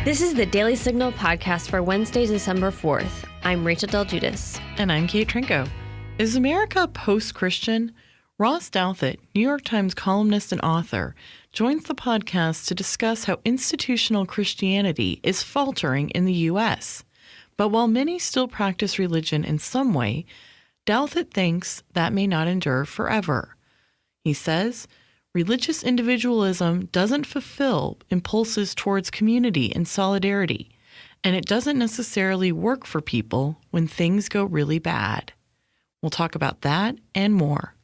This is the Daily Signal podcast for Wednesday, December 4th. I'm Rachel Del Giudice. And I'm Kate Trinko. Is America post-Christian? Ross Douthat, New York Times columnist and author, joins the podcast to discuss how institutional Christianity is faltering in the U.S. But while many still practice religion in some way, Douthat thinks that may not endure forever. He says, religious individualism doesn't fulfill impulses towards community and solidarity, and it doesn't necessarily work for people when things go really bad. We'll talk about that and more.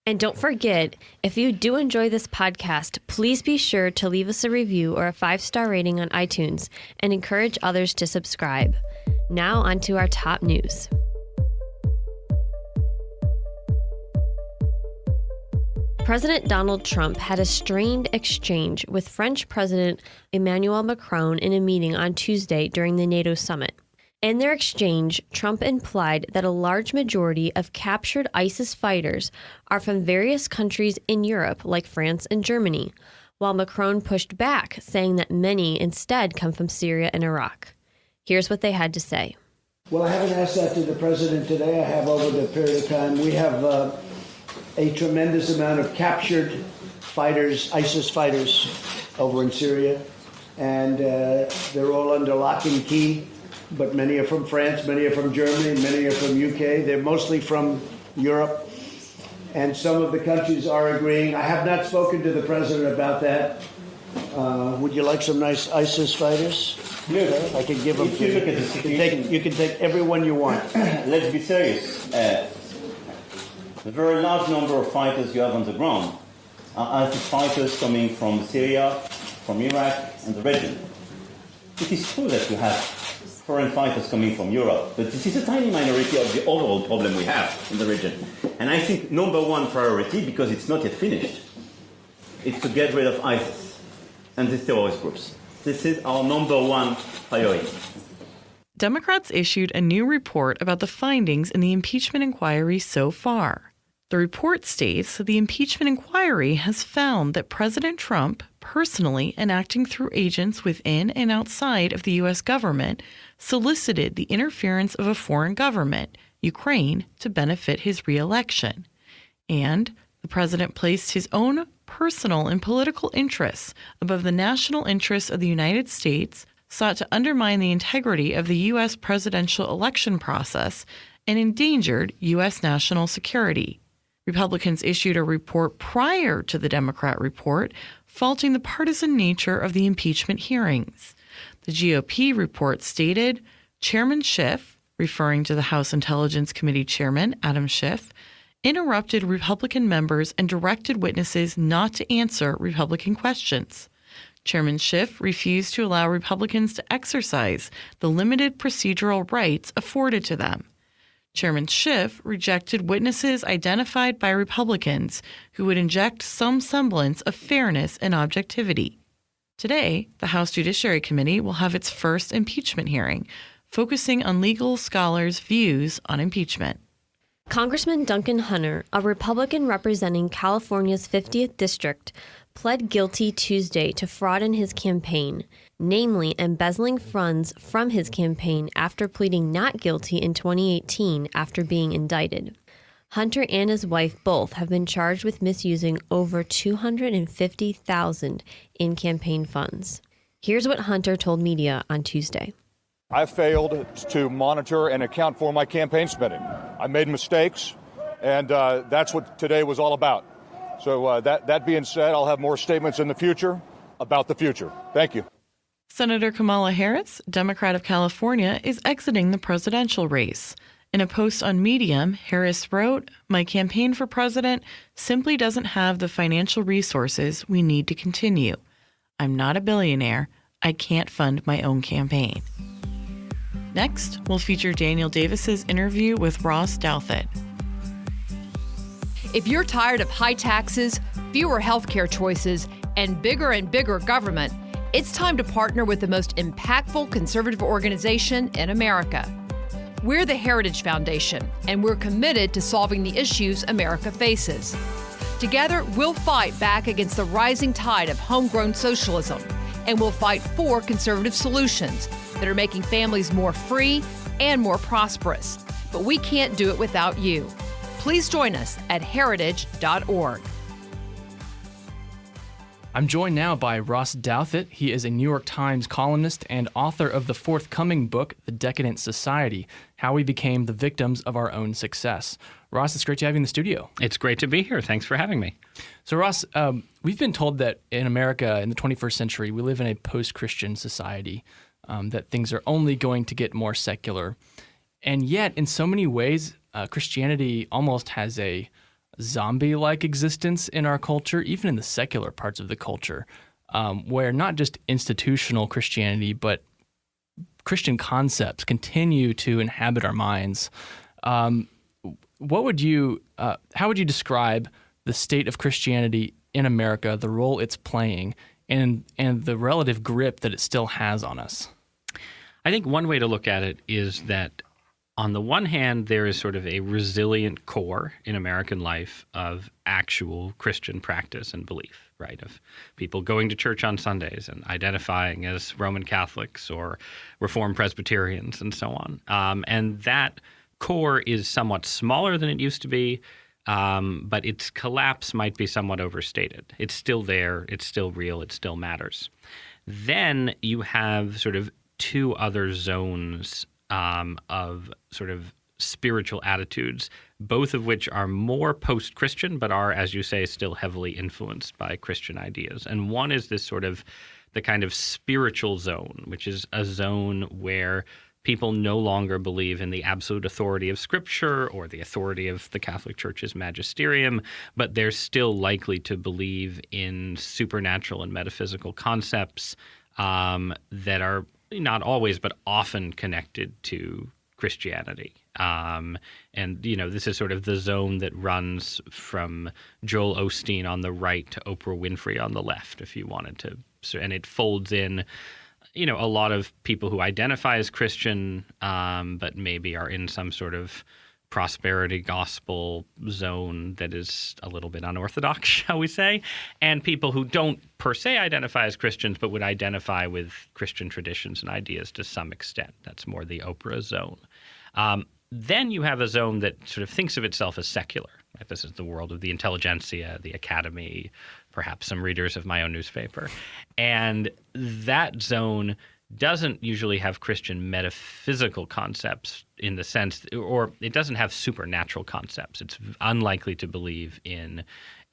And don't forget, if you do enjoy this podcast, please be sure to leave us a review or a 5-star rating on iTunes and encourage others to subscribe. Now on to our top news. President Donald Trump had a strained exchange with French President Emmanuel Macron in a meeting on Tuesday during the NATO summit. In their exchange, Trump implied that a large majority of captured ISIS fighters are from various countries in Europe, like France and Germany, while Macron pushed back, saying that many instead come from Syria and Iraq. Here's what they had to say. Well, I haven't asked that to the president today. I have over the period of time. We have a tremendous amount of captured fighters, ISIS fighters, over in Syria, and they're all under lock and key. But many are from France, many are from Germany, many are from UK. They're mostly from Europe. And some of the countries are agreeing. I have not spoken to the president about that. Would you like some nice ISIS fighters? Look, I can give them if you look at the situation, you can take everyone you want. Let's be serious. The very large number of fighters you have on the ground are ISIS fighters coming from Syria, from Iraq, and the region. It is true that you have foreign fighters coming from Europe, but this is a tiny minority of the overall problem we have in the region. And I think number one priority, because it's not yet finished, is to get rid of ISIS and these terrorist groups. This is our number one priority. Democrats issued a new report about the findings in the impeachment inquiry so far. The report states that the impeachment inquiry has found that President Trump, personally and acting through agents within and outside of the U.S. government, solicited the interference of a foreign government, Ukraine, to benefit his re-election. And the president placed his own personal and political interests above the national interests of the United States, sought to undermine the integrity of the U.S. presidential election process, and endangered U.S. national security. Republicans issued a report prior to the Democrat report, faulting the partisan nature of the impeachment hearings. The GOP report stated, Chairman Schiff, referring to the House Intelligence Committee Chairman Adam Schiff, interrupted Republican members and directed witnesses not to answer Republican questions. Chairman Schiff refused to allow Republicans to exercise the limited procedural rights afforded to them. Chairman Schiff rejected witnesses identified by Republicans who would inject some semblance of fairness and objectivity. Today, the House Judiciary Committee will have its first impeachment hearing, focusing on legal scholars' views on impeachment. Congressman Duncan Hunter, a Republican representing California's 50th District, pled guilty Tuesday to fraud in his campaign, namely embezzling funds from his campaign after pleading not guilty in 2018 after being indicted. Hunter and his wife both have been charged with misusing over $250,000 in campaign funds. Here's what Hunter told media on Tuesday. I failed to monitor and account for my campaign spending. I made mistakes, and that's what today was all about. So that being said, I'll have more statements in the future about the future. Thank you. Senator Kamala Harris, Democrat of California, is exiting the presidential race. In a post on Medium, Harris wrote, "My campaign for president simply doesn't have the financial resources we need to continue. I'm not a billionaire. I can't fund my own campaign." Next, we'll feature Daniel Davis's interview with Ross Douthat. If you're tired of high taxes, fewer healthcare choices, and bigger government, it's time to partner with the most impactful conservative organization in America. We're the Heritage Foundation, and we're committed to solving the issues America faces. Together, we'll fight back against the rising tide of homegrown socialism And we'll fight for conservative solutions that are making families more free and more prosperous. But we can't do it without you. Please join us at heritage.org. I'm joined now by Ross Douthat. He is a New York Times columnist and author of the forthcoming book, The Decadent Society, How We Became the Victims of Our Own Success. Ross, it's great to have you in the studio. It's great to be here. Thanks for having me. So, Ross, we've been told that in America in the 21st century, we live in a post-Christian society, that things are only going to get more secular. And yet, in so many ways, Christianity almost has a zombie-like existence in our culture, even in the secular parts of the culture, where not just institutional Christianity, but Christian concepts continue to inhabit our minds. How would you describe the state of Christianity in America, the role it's playing, and the relative grip that it still has on us? I think one way to look at it is that on the one hand, there is sort of a resilient core in American life of actual Christian practice and belief, right? Of people going to church on Sundays and identifying as Roman Catholics or Reformed Presbyterians and so on. And that core is somewhat smaller than it used to be, but its collapse might be somewhat overstated. It's still there. It's still real. It still matters. Then you have sort of two other zones of sort of spiritual attitudes, both of which are more post-Christian, but are, as you say, still heavily influenced by Christian ideas. And one is this sort of the kind of spiritual zone, which is a zone where people no longer believe in the absolute authority of Scripture or the authority of the Catholic Church's magisterium, but they're still likely to believe in supernatural and metaphysical concepts that are not always, but often connected to Christianity. And, this is sort of the zone that runs from Joel Osteen on the right to Oprah Winfrey on the left, if you wanted to. And it folds in, a lot of people who identify as Christian, but maybe are in some sort of prosperity gospel zone that is a little bit unorthodox, shall we say, and people who don't per se identify as Christians but would identify with Christian traditions and ideas to some extent. That's more the Oprah zone. Then you have a zone that sort of thinks of itself as secular. Right? This is the world of the intelligentsia, the academy, perhaps some readers of my own newspaper. And that zone doesn't usually have Christian metaphysical concepts in the sense, or it doesn't have supernatural concepts. It's unlikely to believe in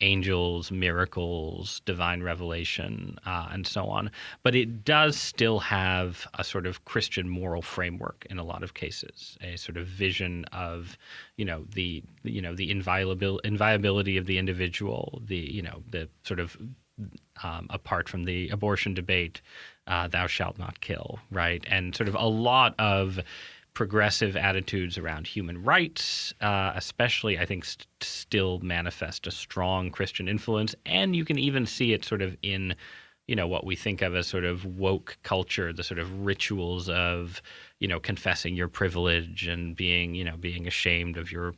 angels, miracles, divine revelation, and so on. But it does still have a sort of Christian moral framework in a lot of cases, a sort of vision of, the inviolability of the individual, the sort of apart from the abortion debate, thou shalt not kill, right? And sort of a lot of progressive attitudes around human rights, especially, I think, still manifest a strong Christian influence. And you can even see it sort of in, what we think of as sort of woke culture, the sort of rituals of, confessing your privilege and being ashamed of your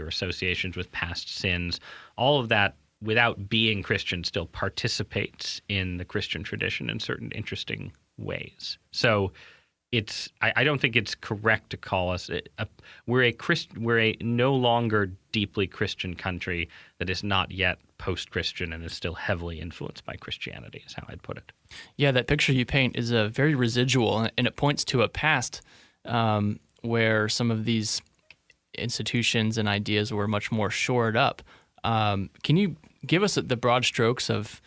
associations with past sins. All of that, without being Christian, still participates in the Christian tradition in certain interesting ways. So I don't think it's correct to call us we're a no longer deeply Christian country that is not yet post-Christian and is still heavily influenced by Christianity, is how I'd put it. Yeah, that picture you paint is a very residual, and it points to a past where some of these institutions and ideas were much more shored up. Can you give us the broad strokes of,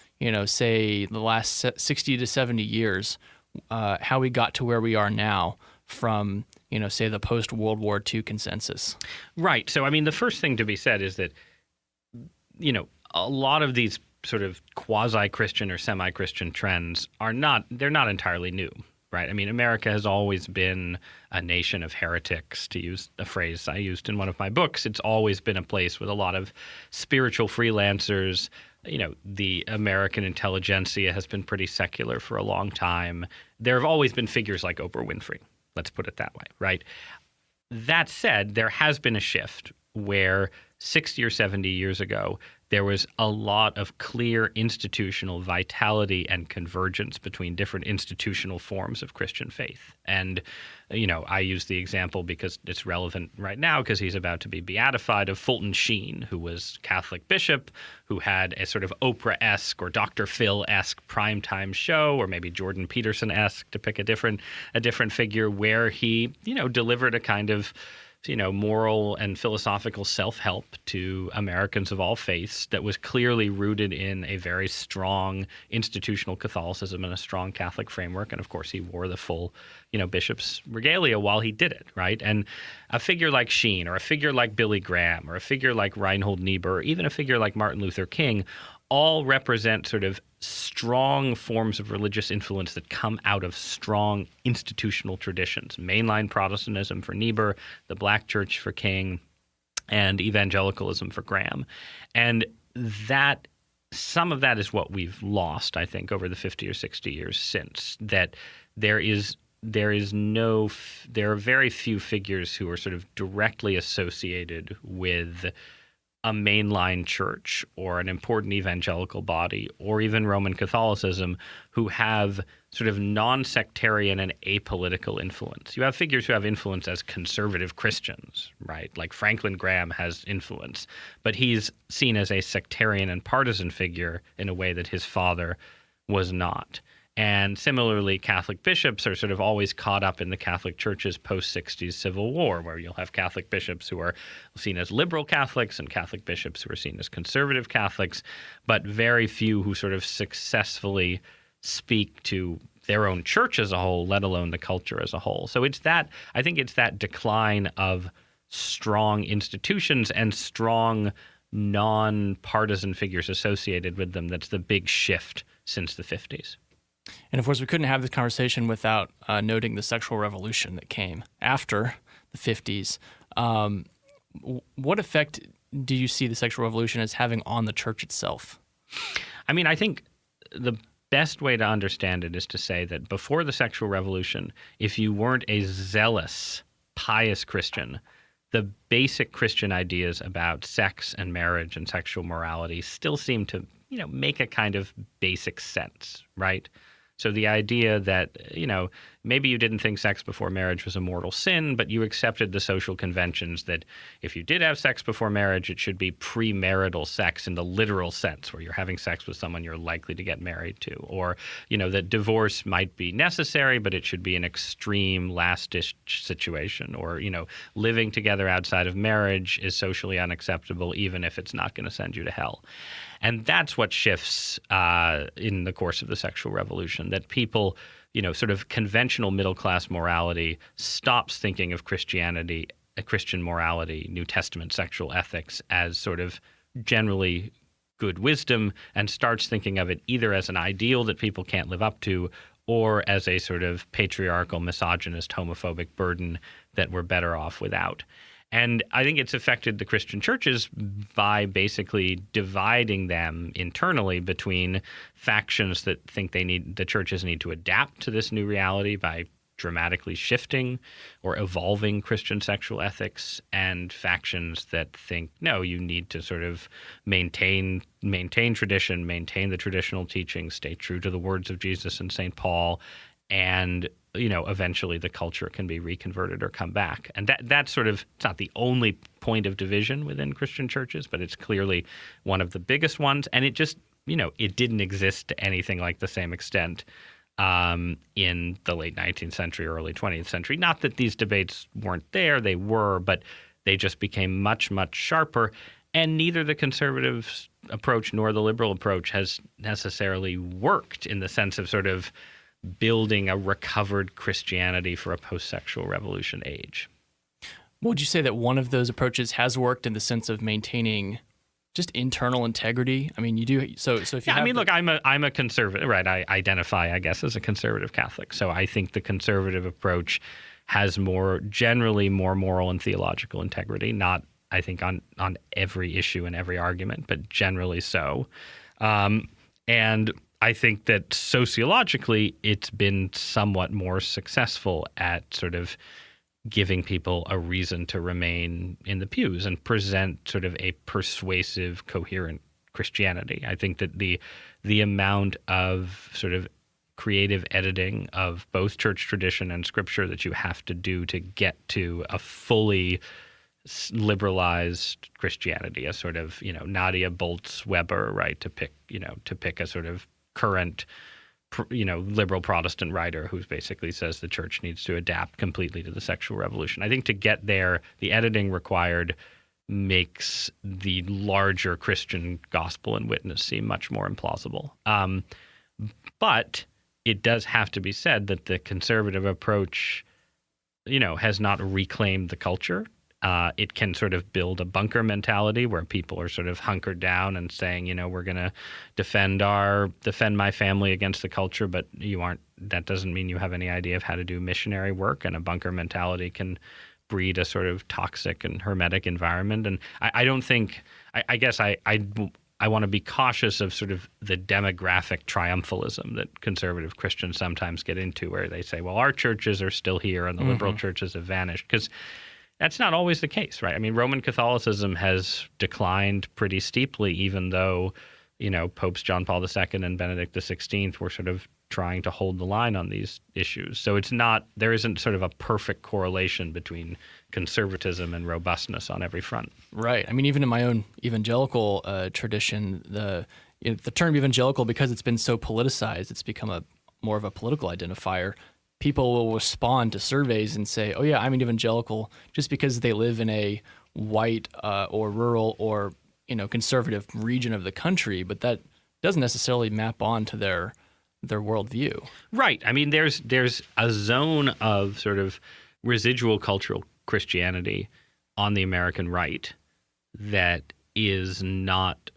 say, the last 60 to 70 years, how we got to where we are now from, say, the post-World War II consensus? Right. So, the first thing to be said is that, a lot of these sort of quasi-Christian or semi-Christian trends they're not entirely new. Right. America has always been a nation of heretics, to use a phrase I used in one of my books. It's always been a place with a lot of spiritual freelancers. The American intelligentsia has been pretty secular for a long time. There have always been figures like Oprah Winfrey. Let's put it that way. Right. That said, there has been a shift where 60 or 70 years ago, there was a lot of clear institutional vitality and convergence between different institutional forms of Christian faith. And, I use the example because it's relevant right now because he's about to be beatified, of Fulton Sheen, who was Catholic bishop, who had a sort of Oprah-esque or Dr. Phil-esque primetime show, or maybe Jordan Peterson-esque, to pick a different figure, where he, delivered a kind of moral and philosophical self-help to Americans of all faiths that was clearly rooted in a very strong institutional Catholicism and a strong Catholic framework. And of course, he wore the full, bishop's regalia while he did it, right? And a figure like Sheen, or a figure like Billy Graham, or a figure like Reinhold Niebuhr, or even a figure like Martin Luther King, all represent sort of strong forms of religious influence that come out of strong institutional traditions. Mainline Protestantism for Niebuhr, the Black Church for King, and evangelicalism for Graham. And that some of that is what we've lost, I think, over the 50 or 60 years since. That there are very few figures who are sort of directly associated with a mainline church or an important evangelical body or even Roman Catholicism who have sort of non-sectarian and apolitical influence. You have figures who have influence as conservative Christians, right? Like Franklin Graham has influence, but he's seen as a sectarian and partisan figure in a way that his father was not. And similarly, Catholic bishops are sort of always caught up in the Catholic Church's post-60s Civil War, where you'll have Catholic bishops who are seen as liberal Catholics and Catholic bishops who are seen as conservative Catholics, but very few who sort of successfully speak to their own church as a whole, let alone the culture as a whole. So I think it's that decline of strong institutions and strong non-partisan figures associated with them that's the big shift since the 50s. And of course, we couldn't have this conversation without noting the sexual revolution that came after the 50s. What effect do you see the sexual revolution as having on the church itself? I mean, I think the best way to understand it is to say that before the sexual revolution, if you weren't a zealous, pious Christian, the basic Christian ideas about sex and marriage and sexual morality still seem to, make a kind of basic sense, right? So the idea that, maybe you didn't think sex before marriage was a mortal sin, but you accepted the social conventions that if you did have sex before marriage, it should be premarital sex in the literal sense, where you're having sex with someone you're likely to get married to. Or, that divorce might be necessary, but it should be an extreme last-ditch situation. Or, living together outside of marriage is socially unacceptable, even if it's not going to send you to hell. And that's what shifts in the course of the sexual revolution, that people, sort of conventional middle-class morality stops thinking of Christianity, Christian morality, New Testament sexual ethics as sort of generally good wisdom, and starts thinking of it either as an ideal that people can't live up to or as a sort of patriarchal, misogynist, homophobic burden that we're better off without. And I think it's affected the Christian churches by basically dividing them internally between factions that think the churches need to adapt to this new reality by dramatically shifting or evolving Christian sexual ethics, and factions that think, no, you need to sort of maintain tradition, maintain the traditional teachings, stay true to the words of Jesus and St. Paul, and eventually the culture can be reconverted or come back. And that's sort of, it's not the only point of division within Christian churches, but it's clearly one of the biggest ones. And it just, it didn't exist to anything like the same extent in the late 19th century, early 20th century. Not that these debates weren't there, they were, but they just became much, much sharper. And neither the conservative approach nor the liberal approach has necessarily worked in the sense of sort of building a recovered Christianity for a post-sexual revolution age. Would you say that one of those approaches has worked in the sense of maintaining just internal integrity? I mean, you do. So if you look, I'm a conservative, right? I identify, I guess, as a conservative Catholic. So I think the conservative approach has generally more moral and theological integrity. Not, I think, on every issue and every argument, but generally so. And I think that sociologically, it's been somewhat more successful at sort of giving people a reason to remain in the pews and present sort of a persuasive, coherent Christianity. I think that the amount of sort of creative editing of both church tradition and scripture that you have to do to get to a fully liberalized Christianity, a sort of, Nadia Bolz-Weber, right, to pick a sort of current, liberal Protestant writer who basically says the church needs to adapt completely to the sexual revolution. I think to get there, the editing required makes the larger Christian gospel and witness seem much more implausible. But it does have to be said that the conservative approach, has not reclaimed the culture. It can sort of build a bunker mentality where people are sort of hunkered down and saying, we're going to defend my family against the culture, but that doesn't mean you have any idea of how to do missionary work. And a bunker mentality can breed a sort of toxic and hermetic environment. And I guess I want to be cautious of sort of the demographic triumphalism that conservative Christians sometimes get into, where they say, well, our churches are still here and the liberal churches have vanished, because that's not always the case, right? I mean, Roman Catholicism has declined pretty steeply, even though, Popes John Paul II and Benedict XVI were sort of trying to hold the line on these issues. So there isn't sort of a perfect correlation between conservatism and robustness on every front. Right. I mean, even in my own evangelical tradition, the term evangelical, because it's been so politicized, it's become more of a political identifier. People will respond to surveys and say, oh yeah, I'm an evangelical, just because they live in a white or rural or conservative region of the country, but that doesn't necessarily map on to their worldview. Right. I mean, there's a zone of sort of residual cultural Christianity on the American right that is not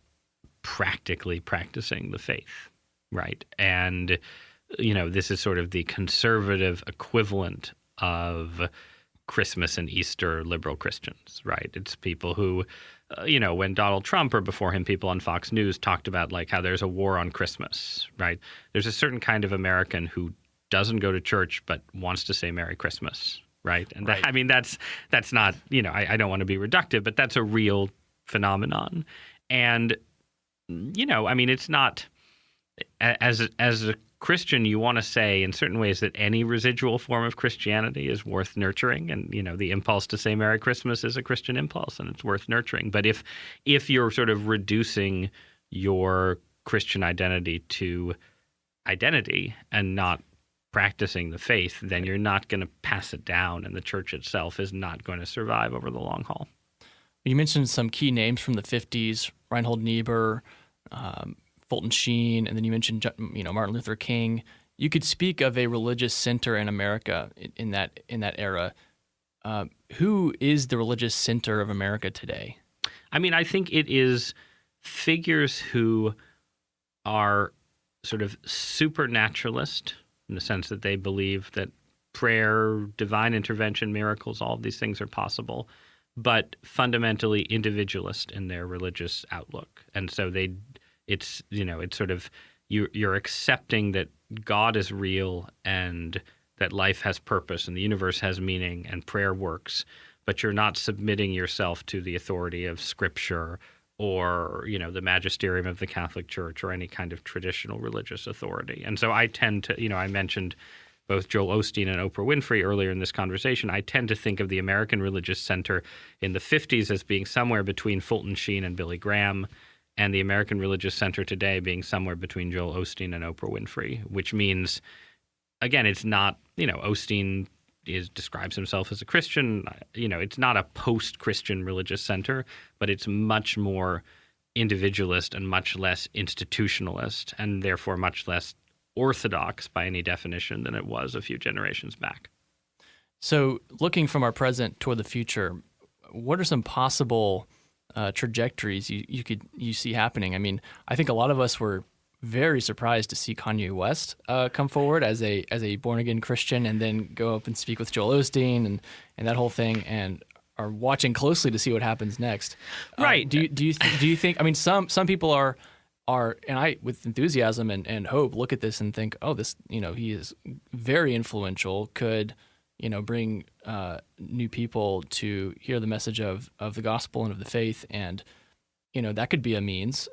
practically practicing the faith, right? And, this is sort of the conservative equivalent of Christmas and Easter liberal Christians, right? It's people who, when Donald Trump or before him, people on Fox News talked about like how there's a war on Christmas, right? There's a certain kind of American who doesn't go to church but wants to say Merry Christmas, right? And right. That's not, I don't want to be reductive, but that's a real phenomenon. And, it's not, as a Christian, you want to say in certain ways that any residual form of Christianity is worth nurturing, and the impulse to say Merry Christmas is a Christian impulse, and it's worth nurturing. But if you're sort of reducing your Christian identity to identity and not practicing the faith, then you're not going to pass it down, and the church itself is not going to survive over the long haul. You mentioned some key names from the 50s: Reinhold Niebuhr, Fulton Sheen, and then you mentioned Martin Luther King. You could speak of a religious center in America in that era. Who is the religious center of America today? I mean, I think it is figures who are sort of supernaturalist in the sense that they believe that prayer, divine intervention, miracles, all of these things are possible, but fundamentally individualist in their religious outlook. And so it's sort of you're accepting that God is real and that life has purpose and the universe has meaning and prayer works, but you're not submitting yourself to the authority of Scripture or the magisterium of the Catholic Church or any kind of traditional religious authority. And so I tend to, I mentioned both Joel Osteen and Oprah Winfrey earlier in this conversation. I tend to think of the American Religious Center in the 50s as being somewhere between Fulton Sheen and Billy Graham, and the American Religious Center today being somewhere between Joel Osteen and Oprah Winfrey, which means, again, it's not, Osteen describes himself as a Christian. It's not a post-Christian religious center, but it's much more individualist and much less institutionalist, and therefore much less orthodox by any definition than it was a few generations back. So looking from our present toward the future, what are some possible trajectories you see happening? I mean, I think a lot of us were very surprised to see Kanye West come forward as a born again Christian and then go up and speak with Joel Osteen and that whole thing, and are watching closely to see what happens next. Right? Do you think? I mean, some people are and I with enthusiasm and hope look at this and think, oh, this he is very influential. Could bring new people to hear the message of the gospel and of the faith, and that could be a means.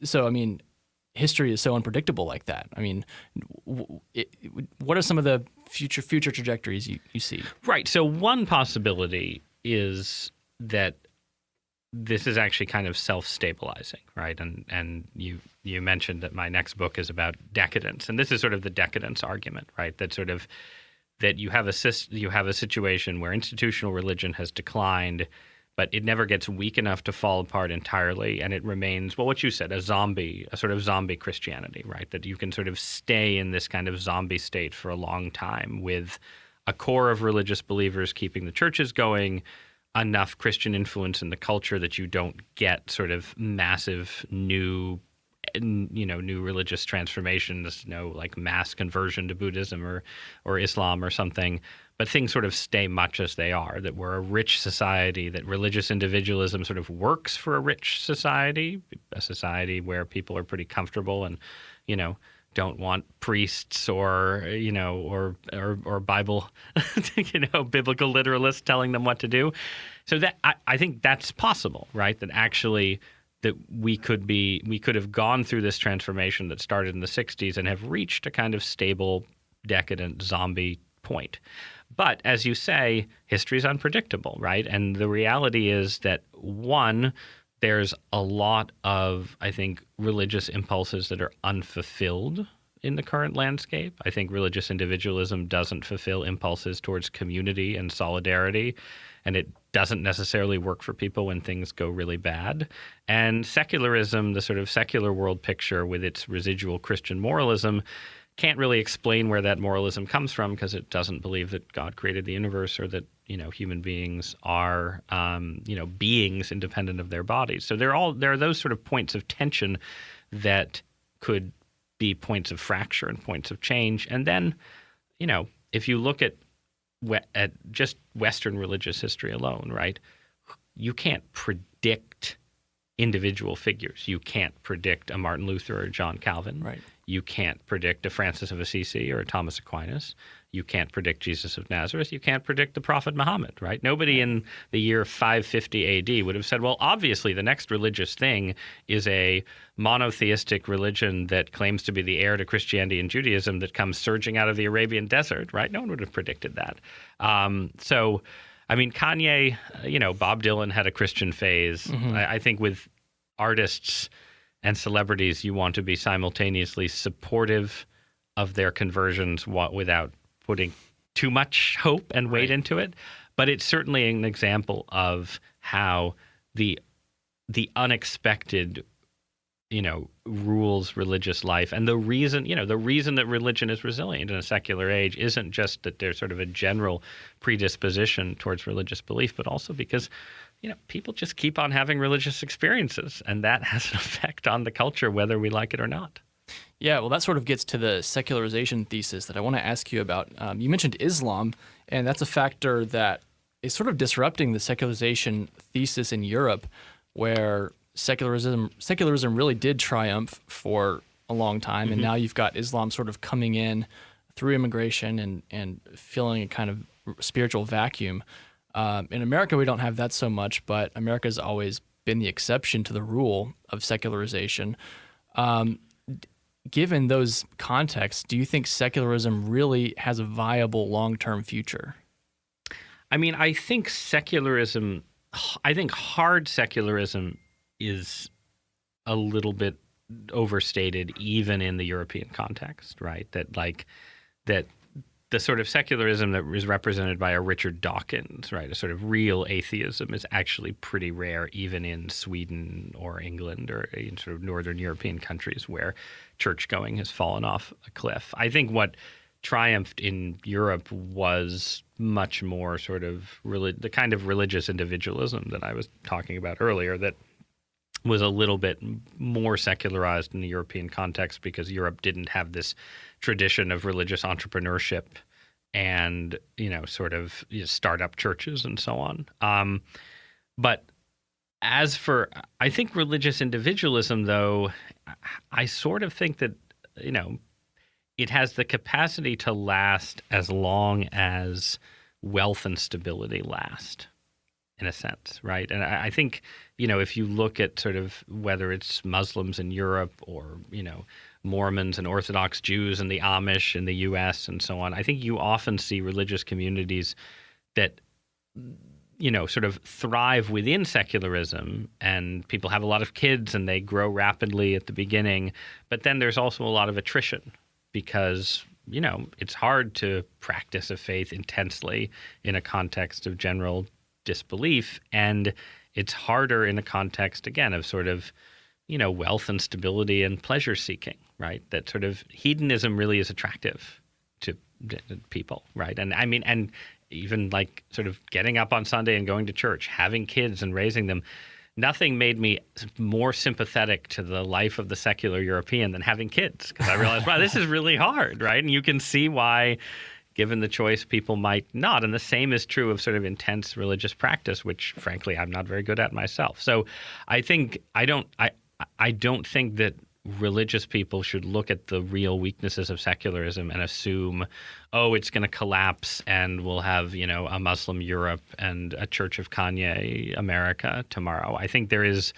So, I mean, history is so unpredictable like that. I mean, what are some of the future trajectories you see? Right. So one possibility is that this is actually kind of self-stabilizing, right? And you mentioned that my next book is about decadence, and this is sort of the decadence argument, right? That you have a situation where institutional religion has declined, but it never gets weak enough to fall apart entirely, and it remains, well, what you said, a sort of zombie Christianity, right? That you can sort of stay in this kind of zombie state for a long time with a core of religious believers keeping the churches going, enough Christian influence in the culture that you don't get sort of massive new religious transformations, like mass conversion to Buddhism or Islam or something, but things sort of stay much as they are, that we're a rich society, that religious individualism sort of works for a rich society, a society where people are pretty comfortable and, don't want priests or Bible, biblical literalists telling them what to do. So that I think that's possible, right? That actually that we could have gone through this transformation that started in the 60s and have reached a kind of stable, decadent zombie point. But as you say, history is unpredictable, right? And the reality is that one, there's a lot of, I think, religious impulses that are unfulfilled in the current landscape. I think religious individualism doesn't fulfill impulses towards community and solidarity, and it doesn't necessarily work for people when things go really bad. And secularism, the sort of secular world picture with its residual Christian moralism, can't really explain where that moralism comes from because it doesn't believe that God created the universe or that human beings are beings independent of their bodies. So there are those sort of points of tension that could be points of fracture and points of change. And then if you look at just Western religious history alone, right, you can't predict individual figures. You can't predict a Martin Luther or a John Calvin. Right. You can't predict a Francis of Assisi or a Thomas Aquinas. You can't predict Jesus of Nazareth. You can't predict the Prophet Muhammad, right? Nobody in the year 550 AD would have said, well, obviously the next religious thing is a monotheistic religion that claims to be the heir to Christianity and Judaism that comes surging out of the Arabian desert, right? No one would have predicted that. So, I mean, Kanye, Bob Dylan had a Christian phase. Mm-hmm. I think with artists and celebrities, you want to be simultaneously supportive of their conversions without putting too much hope and weight into it. But it's certainly an example of how the unexpected, rules religious life. And the reason that religion is resilient in a secular age isn't just that there's sort of a general predisposition towards religious belief, but also because people just keep on having religious experiences, and that has an effect on the culture, whether we like it or not. Yeah, well, that sort of gets to the secularization thesis that I want to ask you about. You mentioned Islam, and that's a factor that is sort of disrupting the secularization thesis in Europe, where secularism really did triumph for a long time, mm-hmm. and now you've got Islam sort of coming in through immigration and filling a kind of spiritual vacuum. In America, we don't have that so much, but America's always been the exception to the rule of secularization. Given those contexts, do you think secularism really has a viable long-term future? I mean, I think hard secularism is a little bit overstated even in the European context, right? That the sort of secularism that is represented by a Richard Dawkins, right, a sort of real atheism, is actually pretty rare even in Sweden or England or in sort of northern European countries where church-going has fallen off a cliff. I think what triumphed in Europe was much more sort of the kind of religious individualism that I was talking about earlier, that was a little bit more secularized in the European context because Europe didn't have this tradition of religious entrepreneurship and, sort of startup churches and so on. But as for, I think religious individualism, though, I sort of think that, it has the capacity to last as long as wealth and stability last. in a sense, right? And I think, if you look at sort of whether it's Muslims in Europe or, Mormons and Orthodox Jews and the Amish in the U.S. and so on, I think you often see religious communities that, sort of thrive within secularism, and people have a lot of kids and they grow rapidly at the beginning. But then there's also a lot of attrition because, it's hard to practice a faith intensely in a context of general disbelief. And it's harder in a context, again, of sort of, wealth and stability and pleasure seeking, right? That sort of hedonism really is attractive to people, right? And I mean, and even like sort of getting up on Sunday and going to church, having kids and raising them, nothing made me more sympathetic to the life of the secular European than having kids, because I realized, wow, this is really hard, right? And you can see why, given the choice, people might not. And the same is true of sort of intense religious practice, which frankly I'm not very good at myself. So I think I don't think that religious people should look at the real weaknesses of secularism and assume, oh, it's going to collapse and we'll have, a Muslim Europe and a Church of Kanye America tomorrow. I think there is,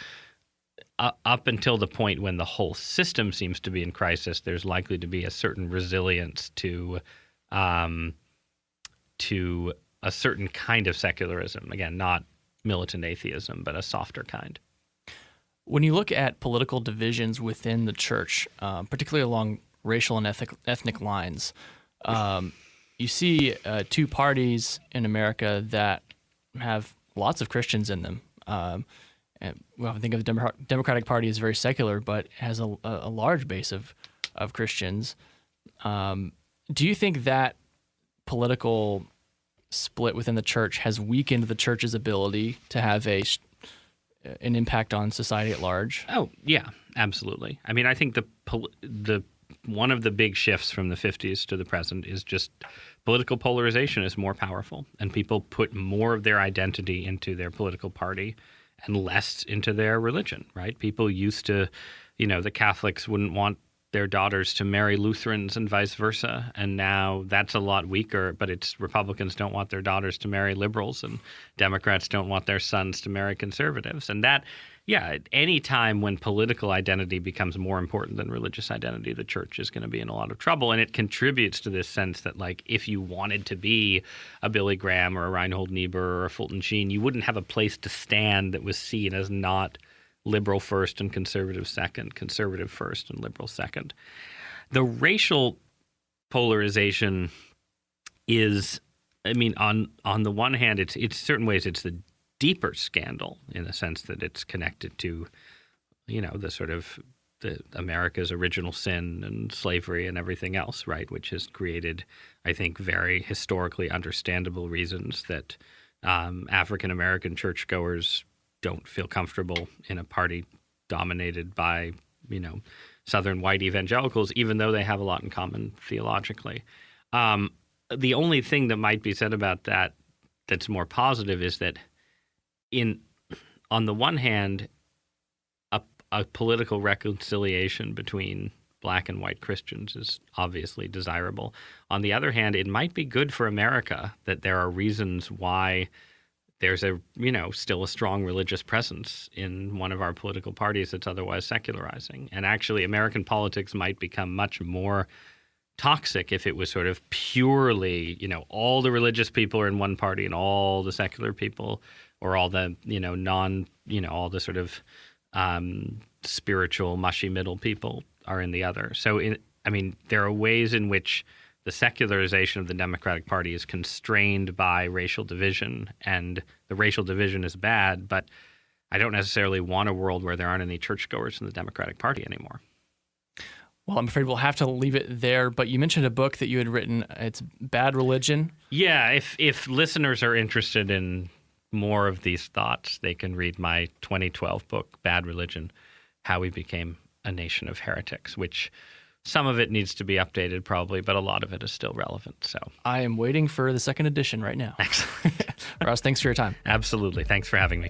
up until the point when the whole system seems to be in crisis, there's likely to be a certain resilience to a certain kind of secularism. Again, not militant atheism, but a softer kind. When you look at political divisions within the church, particularly along racial and ethnic lines, you see two parties in America that have lots of Christians in them. And I think of the Democratic Party as very secular, but has a large base of Christians. Do you think that political split within the church has weakened the church's ability to have an impact on society at large? Oh, yeah, absolutely. I mean, I think the one of the big shifts from the 50s to the present is just political polarization is more powerful, and people put more of their identity into their political party and less into their religion, right? People used to, the Catholics wouldn't want their daughters to marry Lutherans and vice versa. And now that's a lot weaker, but it's Republicans don't want their daughters to marry liberals and Democrats don't want their sons to marry conservatives. And that, any time when political identity becomes more important than religious identity, the church is going to be in a lot of trouble. And it contributes to this sense that, like, if you wanted to be a Billy Graham or a Reinhold Niebuhr or a Fulton Sheen, you wouldn't have a place to stand that was seen as not liberal first and conservative second, conservative first and liberal second. The racial polarization is, I mean, on the one hand, it's certain ways it's the deeper scandal in the sense that it's connected to, the sort of the America's original sin and slavery and everything else, right, which has created, I think, very historically understandable reasons that African American churchgoers don't feel comfortable in a party dominated by, Southern white evangelicals, even though they have a lot in common theologically. The only thing that might be said about that that's more positive is that on the one hand, a political reconciliation between black and white Christians is obviously desirable. On the other hand, it might be good for America that there are reasons why there's still a strong religious presence in one of our political parties that's otherwise secularizing. And actually, American politics might become much more toxic if it was sort of purely, all the religious people are in one party and all the secular people or all the, all the sort of spiritual mushy middle people are in the other. So, there are ways in which the secularization of the Democratic Party is constrained by racial division, and the racial division is bad, but I don't necessarily want a world where there aren't any churchgoers in the Democratic Party anymore. Well, I'm afraid we'll have to leave it there, but you mentioned a book that you had written. It's Bad Religion. Yeah, if listeners are interested in more of these thoughts, they can read my 2012 book, Bad Religion, How We Became a Nation of Heretics, which some of it needs to be updated probably, but a lot of it is still relevant. So I am waiting for the second edition right now. Excellent. Ross, thanks for your time. Absolutely. Thanks for having me.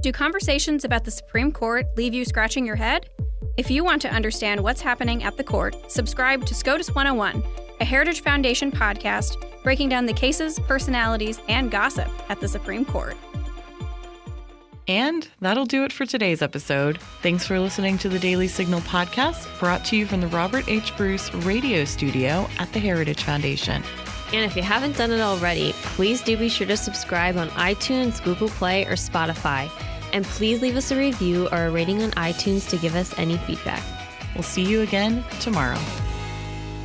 Do conversations about the Supreme Court leave you scratching your head? If you want to understand what's happening at the court, subscribe to SCOTUS 101, a Heritage Foundation podcast breaking down the cases, personalities, and gossip at the Supreme Court. And that'll do it for today's episode. Thanks for listening to the Daily Signal podcast, brought to you from the Robert H. Bruce radio studio at the Heritage Foundation. And if you haven't done it already, please do be sure to subscribe on iTunes, Google Play, or Spotify. And please leave us a review or a rating on iTunes to give us any feedback. We'll see you again tomorrow.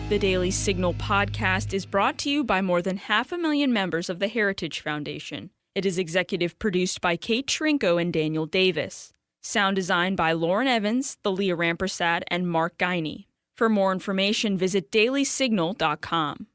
The Daily Signal podcast is brought to you by more than 500,000 members of the Heritage Foundation. It is executive produced by Kate Trinko and Daniel Davis. Sound designed by Lauren Evans, Thalia Rampersad, and Mark Guiney. For more information, visit dailysignal.com.